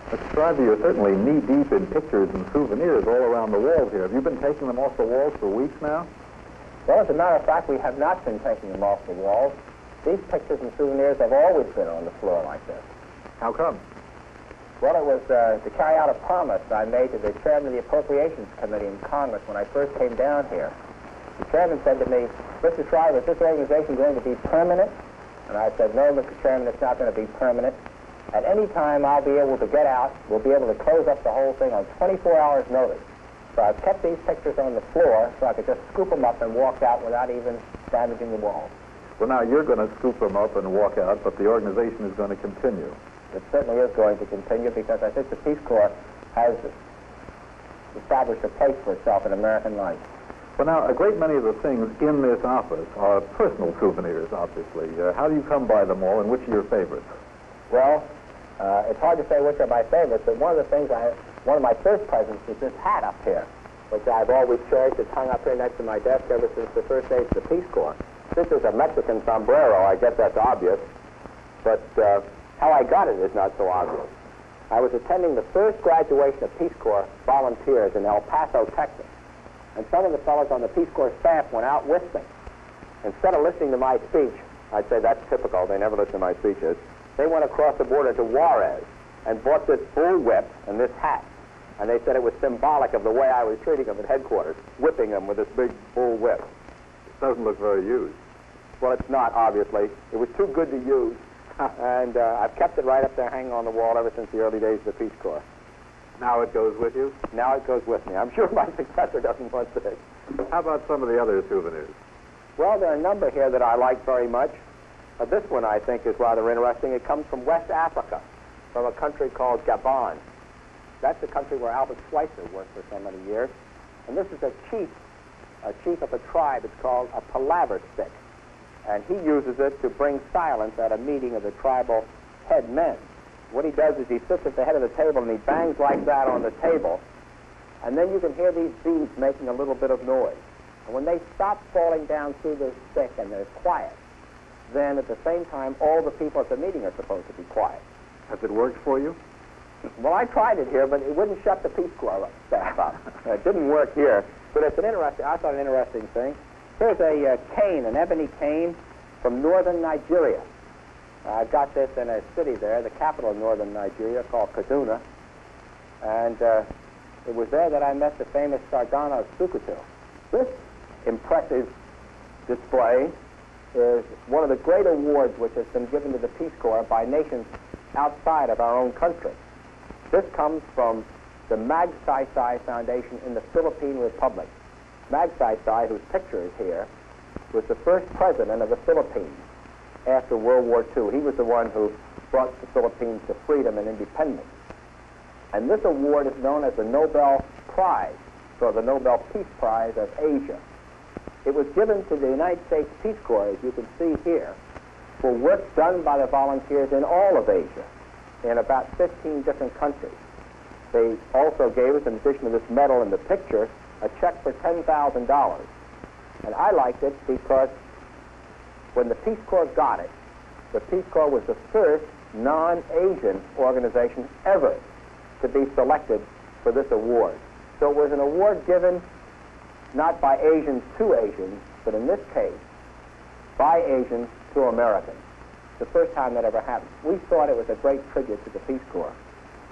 Mr. Shriver, you're certainly knee-deep in pictures and souvenirs all around the walls here. Have you been taking them off the walls for weeks now? Well, as a matter of fact, we have not been taking them off the walls. These pictures and souvenirs have always been on the floor like this. How come? Well, it was to carry out a promise I made to the chairman of the Appropriations Committee in Congress when I first came down here. The chairman said to me, Mr. Shriver, is this organization going to be permanent? And I said, no, Mr. Chairman, it's not going to be permanent. At any time I'll be able to get out, we'll be able to close up the whole thing on 24 hours notice. So I've kept these pictures on the floor so I could just scoop them up and walk out without even damaging the walls. Well, now, you're going to scoop them up and walk out, but the organization is going to continue. It certainly is going to continue because I think the Peace Corps has established a place for itself in American life. Well, now, a great many of the things in this office are personal souvenirs, obviously. How do you come by them all, and which are your favorites? Well, it's hard to say which are my favorites, but one of the things one of my first presents is this hat up here, which I've always cherished. It's hung up here next to my desk ever since the first days of the Peace Corps. This is a Mexican sombrero. I guess that's obvious, but how I got it is not so obvious. I was attending the first graduation of Peace Corps volunteers in El Paso, Texas, and some of the fellows on the Peace Corps staff went out with me. Instead of listening to my speech, I'd say that's typical, they never listen to my speeches, they went across the border to Juarez and bought this bull whip and this hat. And they said it was symbolic of the way I was treating them at headquarters, whipping them with this big bull whip. It doesn't look very used. Well, it's not, obviously. It was too good to use. And I've kept it right up there hanging on the wall ever since the early days of the Peace Corps. Now it goes with you? Now it goes with me. I'm sure my successor doesn't want this. How about some of the other souvenirs? Well, there are a number here that I like very much. This one, I think, is rather interesting. It comes from West Africa, from a country called Gabon. That's the country where Albert Schweitzer worked for so many years. And this is a chief of a tribe. It's called a palaver stick. And he uses it to bring silence at a meeting of the tribal head men. What he does is he sits at the head of the table and he bangs like that on the table. And then you can hear these beads making a little bit of noise. And when they stop falling down through the stick and they're quiet, then at the same time, all the people at the meeting are supposed to be quiet. Has it worked for you? Well, I tried it here, but it wouldn't shut the Peace Corps staff up. It didn't work here, but it's I thought an interesting thing. Here's a cane, an ebony cane from northern Nigeria. I got this in a city there, the capital of northern Nigeria, called Kaduna. And it was there that I met the famous Sargent Shriver. This impressive display is one of the great awards which has been given to the Peace Corps by nations outside of our own country. This comes from the Magsaysay Foundation in the Philippine Republic. Magsaysay, whose picture is here, was the first president of the Philippines after World War II. He was the one who brought the Philippines to freedom and independence. And this award is known as the Nobel Prize, or the Nobel Peace Prize of Asia. It was given to the United States Peace Corps, as you can see here, for work done by the volunteers in all of Asia, in about 15 different countries. They also gave us, in addition to this medal in the picture, a check for $10,000. And I liked it because when the Peace Corps got it, the Peace Corps was the first non-Asian organization ever to be selected for this award. So it was an award given not by Asians to Asians, but in this case, by Asians to Americans. The first time that ever happened. We thought it was a great tribute to the Peace Corps.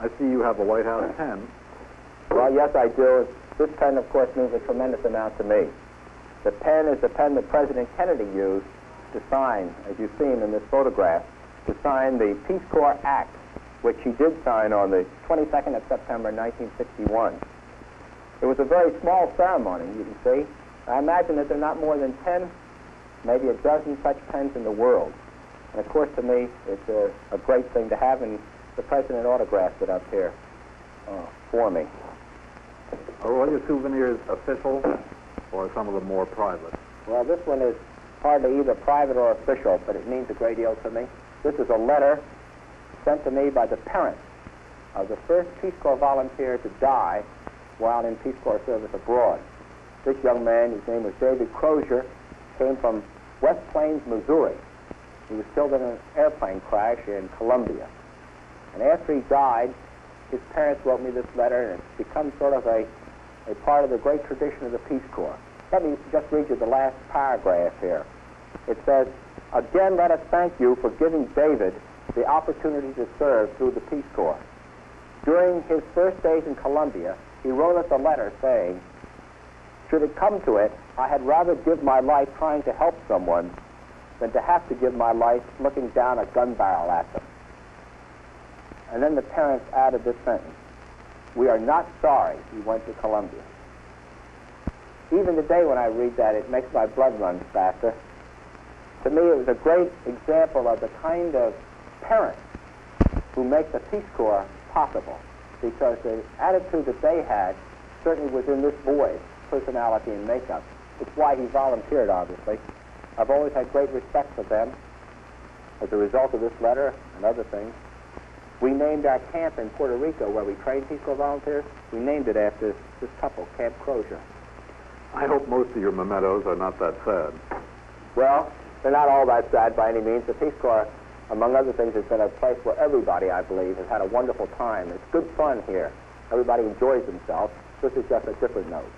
I see you have a White House pen. Well, yes, I do. This pen, of course, means a tremendous amount to me. The pen is the pen that President Kennedy used to sign, as you see him in this photograph, to sign the Peace Corps Act, which he did sign on the 22nd of September, 1961. It was a very small ceremony, you can see. I imagine that there are not more than 10, maybe a dozen such pens in the world. And of course, to me, it's a great thing to have, and the President autographed it up here for me. Are all your souvenirs official, or some of them more private? Well, this one is hardly either private or official, but it means a great deal to me. This is a letter sent to me by the parents of the first Peace Corps volunteer to die while in Peace Corps service abroad. This young man, his name was David Crozier, came from West Plains, Missouri. He was killed in an airplane crash in Colombia. And after he died, his parents wrote me this letter, and it's become sort of a part of the great tradition of the Peace Corps. Let me just read you the last paragraph here. It says, "Again, let us thank you for giving David the opportunity to serve through the Peace Corps. During his first days in Columbia, he wrote us a letter saying, 'Should it come to it, I had rather give my life trying to help someone than to have to give my life looking down a gun barrel at them.'" And then the parents added this sentence, "We are not sorry he went to Columbia." Even today when I read that, it makes my blood run faster. To me, it was a great example of the kind of parents who make the Peace Corps possible, because the attitude that they had certainly was in this boy's personality and makeup. It's why he volunteered, obviously. I've always had great respect for them as a result of this letter and other things. We named our camp in Puerto Rico, where we trained Peace Corps volunteers, we named it after this couple, Camp Crozier. I hope most of your mementos are not that sad. Well, they're not all that sad by any means. The Peace Corps, among other things, has been a place where everybody, I believe, has had a wonderful time. It's good fun here. Everybody enjoys themselves. This is just a different note.